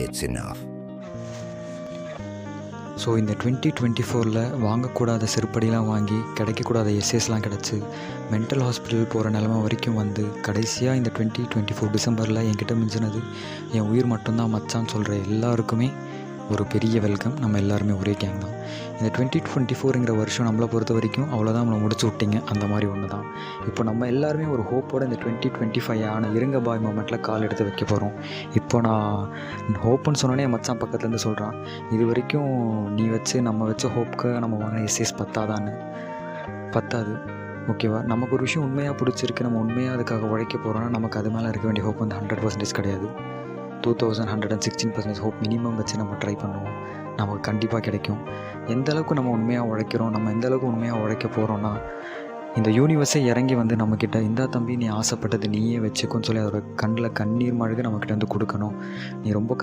it's enough. So இந்த 2024 வாங்கக்கூடாத செருப்படிலாம் வாங்கி கிடைக்கக்கூடாத எஸ்எஸ்லாம் கிடச்சி மென்டல் ஹாஸ்பிட்டல் போகிற நிலமை வரைக்கும் வந்து கடைசியாக இந்த 2024 டிசம்பரில் என்கிட்ட மிஞ்சினது என் உயிர் மட்டும்தான் மச்சான்னு சொல்கிற எல்லாருக்குமே ஒரு பெரிய வெல்கம். நம்ம எல்லாருமே ஒரே கேங் தான். இந்த 2024ங்கிற வருஷம் நம்மளை பொறுத்த வரைக்கும் அவ்வளோதான், நம்மளை முடிச்சு விட்டிங்க அந்த மாதிரி ஒன்று தான். இப்போ நம்ம எல்லாருமே ஒரு ஹோப்போடு இந்த 2025 ஆன இருங்க பாய் மூமெண்ட்டில் கால் எடுத்து வைக்க போகிறோம். இப்போ நான் ஹோப்புன்னு சொன்னோன்னே என் மச்சான் பக்கத்துலேருந்து சொல்கிறான், இது வரைக்கும் நீ நம்ம வச்ச ஹோப்புக்கு நம்ம வாங்கின எஸ்எஸ் பத்தாது. ஓகேவா? நமக்கு ஒரு விஷயம் உண்மையாக பிடிச்சிருக்கு, நம்ம உண்மையாக அதுக்காக உழைக்க போகிறோன்னா நமக்கு அது மேலே இருக்க வேண்டிய ஹோப் வந்து 100% கிடையாது. 2116% ஹோப் மினிமம் வச்சு நம்ம ட்ரை பண்ணுவோம். நமக்கு கண்டிப்பாக கிடைக்கும். எந்த அளவுக்கு நம்ம உண்மையாக உழைக்கிறோம், நம்ம எந்த அளவுக்கு உண்மையாக உழைக்க போகிறோன்னா இந்த யூனிவர்ஸே இறங்கி வந்து நம்மக்கிட்ட இந்தா தம்பி நீ ஆசைப்பட்டது நீயே வச்சுக்கோன்னு சொல்லி அதோட கண்ணில் கண்ணீர் மழை நம்மக்கிட்ட வந்து கொடுக்கணும். நீ ரொம்ப